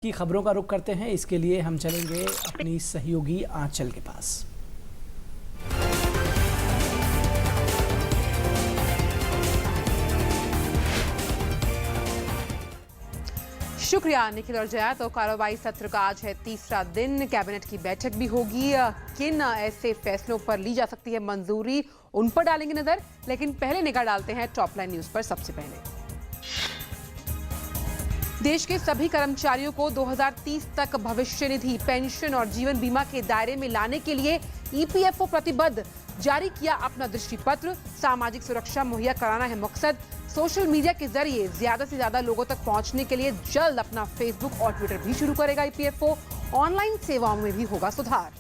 की खबरों का रुख करते हैं। इसके लिए हम चलेंगे अपनी सहयोगी आंचल के पास। शुक्रिया निखिल और जया। तो कार्रवाई सत्र का आज है तीसरा दिन। कैबिनेट की बैठक भी होगी। किन ऐसे फैसलों पर ली जा सकती है मंजूरी, उन पर डालेंगे नजर। लेकिन पहले निगाह डालते हैं टॉप लाइन न्यूज पर। सबसे पहले देश के सभी कर्मचारियों को 2030 तक भविष्य निधि, पेंशन और जीवन बीमा के दायरे में लाने के लिए ईपीएफओ प्रतिबद्ध। जारी किया अपना दृष्टि पत्र। सामाजिक सुरक्षा मुहैया कराना है मकसद। सोशल मीडिया के जरिए ज्यादा से ज्यादा लोगों तक पहुंचने के लिए जल्द अपना फेसबुक और ट्विटर भी शुरू करेगा ईपीएफओ। ऑनलाइन सेवाओं में भी होगा सुधार।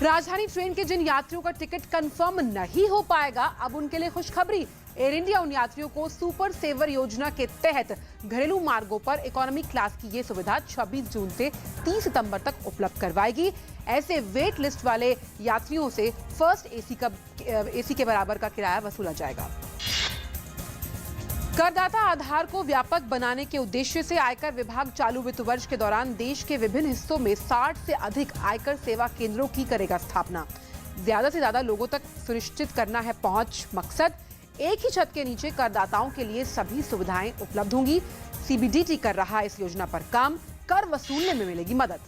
राजधानी ट्रेन के जिन यात्रियों का टिकट कंफर्म नहीं हो पाएगा, अब उनके लिए खुशखबरी। एयर इंडिया उन यात्रियों को सुपर सेवर योजना के तहत घरेलू मार्गों पर इकोनॉमी क्लास की ये सुविधा 26 जून से 30 सितंबर तक उपलब्ध करवाएगी। ऐसे वेट लिस्ट वाले यात्रियों से फर्स्ट एसी के बराबर का किराया वसूला जाएगा। करदाता आधार को व्यापक बनाने के उद्देश्य से आयकर विभाग चालू वित्त वर्ष के दौरान देश के विभिन्न हिस्सों में 60 से अधिक आयकर सेवा केंद्रों की करेगा स्थापना। ज्यादा से ज्यादा लोगों तक सुनिश्चित करना है पहुंच मकसद। एक ही छत के नीचे करदाताओं के लिए सभी सुविधाएं उपलब्ध होंगी। सीबीडीटी कर रहा है इस योजना पर काम। कर वसूलने में मिलेगी मदद।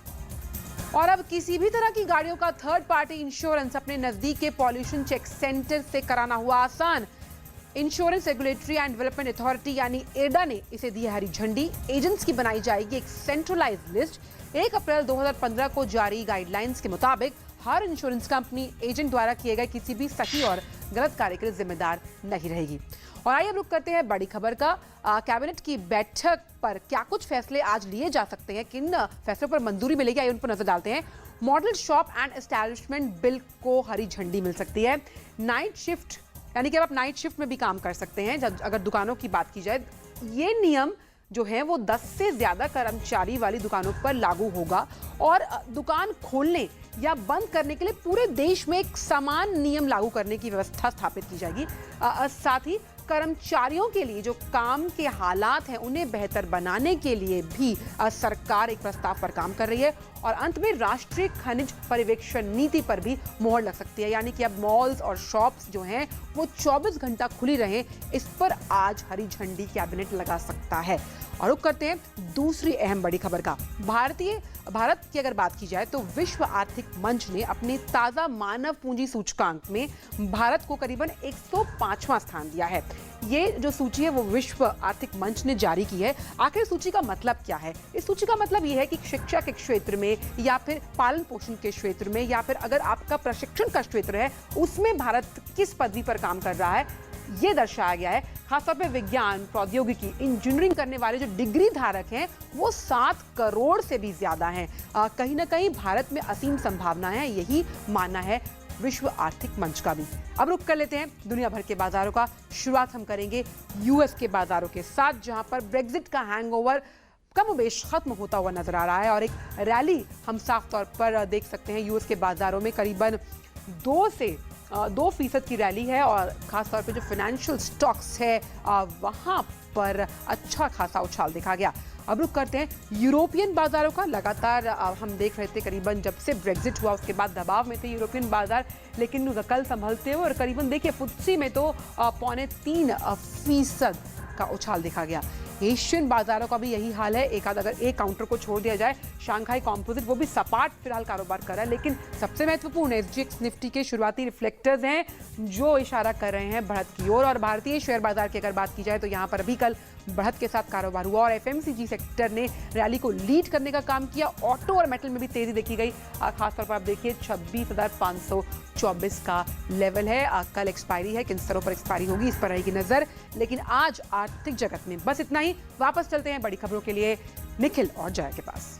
और अब किसी भी तरह की गाड़ियों का थर्ड पार्टी इंश्योरेंस अपने नजदीक के पॉल्यूशन चेक सेंटर से कराना हुआ आसान। Insurance regulatory and development authority यानी एडा ने इसे दी हरी झंडी। एजेंट्स की बनाई जाएगी एक सेंट्रलाइज्ड लिस्ट। 1 अप्रैल 2015 को जारी गाइडलाइंस के मुताबिक हर इंश्योरेंस कंपनी एजेंट द्वारा किए गए किसी भी सही और गलत कार्य के लिए जिम्मेदार नहीं रहेगी। और आइए अब रुक करते हैं बड़ी खबर का। कैबिनेट की बैठक पर क्या कुछ फैसले आज लिए जा सकते हैं, किन फैसलों पर मंजूरी मिलेगी, आइए उन पर नजर डालते हैं। Model shop and establishment bill को हरी झंडी मिल सकती है। नाइट शिफ्ट यानी कि अब आप नाइट शिफ्ट में भी काम कर सकते हैं। अगर दुकानों की बात की जाए, ये नियम जो है वो 10 से ज्यादा कर्मचारी वाली दुकानों पर लागू होगा। और दुकान खोलने या बंद करने के लिए पूरे देश में एक समान नियम लागू करने की व्यवस्था स्थापित की जाएगी। साथ ही कर्मचारियों के लिए जो काम के हालात हैं उन्हें बेहतर बनाने के लिए भी सरकार एक प्रस्ताव पर काम कर रही है। और अंत में राष्ट्रीय खनिज पर्यवेक्षण नीति पर भी मोहर लग सकती है, यानी कि अब मॉल्स और शॉप्स जो हैं वो 24 घंटा खुली रहें, इस पर आज हरी झंडी कैबिनेट लगा सकता है। और रुक करते हैं दूसरी अहम बड़ी खबर का। भारत की अगर बात की जाए तो विश्व आर्थिक मंच ने अपने ताजा मानव पूंजी सूचकांक में भारत को करीबन 105वां स्थान दिया है। ये जो सूची है वो विश्व आर्थिक मंच ने जारी की है। आखिर सूची का मतलब क्या है? इस सूची का मतलब ये है कि शिक्षा के क्षेत्र में या फिर पालन पोषण के क्षेत्र में या फिर अगर आपका प्रशिक्षण का क्षेत्र है उसमें भारत किस पदवी पर काम कर रहा है, ये दर्शाया गया है। खासतौर पे विज्ञान, प्रौद्योगिकी, इंजीनियरिंग करने वाले जो डिग्री धारक हैं वो 7 करोड़ से भी ज्यादा हैं। कहीं ना कहीं भारत में असीम संभावना है, यही मानना है विश्व आर्थिक मंच का भी। अब रुक कर लेते हैं दुनिया भर के बाजारों का। शुरुआत हम करेंगे यूएस के बाजारों के साथ, जहां पर ब्रेक्जिट का हैंगओवर कमोबेश खत्म होता हुआ नजर आ रहा है और एक रैली हम साफ तौर पर देख सकते हैं। यूएस के बाजारों में करीबन 2% की रैली है और खासतौर पे जो फाइनेंशियल स्टॉक्स है वहां पर अच्छा खासा उछाल देखा गया। अब रुक करते हैं यूरोपियन बाजारों का। लगातार हम देख रहे थे करीबन जब से ब्रेक्जिट हुआ उसके बाद दबाव में थे यूरोपियन बाजार, लेकिन कल संभलते हुए और करीबन देखिए फुत्सी में तो 0.3% का उछाल देखा गया। एशियन बाजारों का भी यही हाल है। अगर एक काउंटर को छोड़ दिया जाए, शंघाई कॉम्पोजिट वो भी सपाट फिलहाल कारोबार कर रहा है, लेकिन सबसे महत्वपूर्ण एसजीएक्स निफ्टी के शुरुआती रिफ्लेक्टर्स हैं जो इशारा कर रहे हैं बढ़त की ओर। और भारतीय शेयर बाजार की अगर बात की जाए तो यहाँ पर भी कल बढ़त के साथ कारोबार हुआ और एफएमसीजी सेक्टर ने रैली को लीड करने का काम किया। ऑटो और मेटल में भी तेजी देखी गई। खासतौर पर आप देखिए 26,524 का लेवल है। कल एक्सपायरी है, किन स्तरों पर एक्सपायरी होगी इस पर रहेगी नजर। लेकिन आज आर्थिक जगत में बस इतना ही। वापस चलते हैं बड़ी खबरों के लिए निखिल और जया के पास।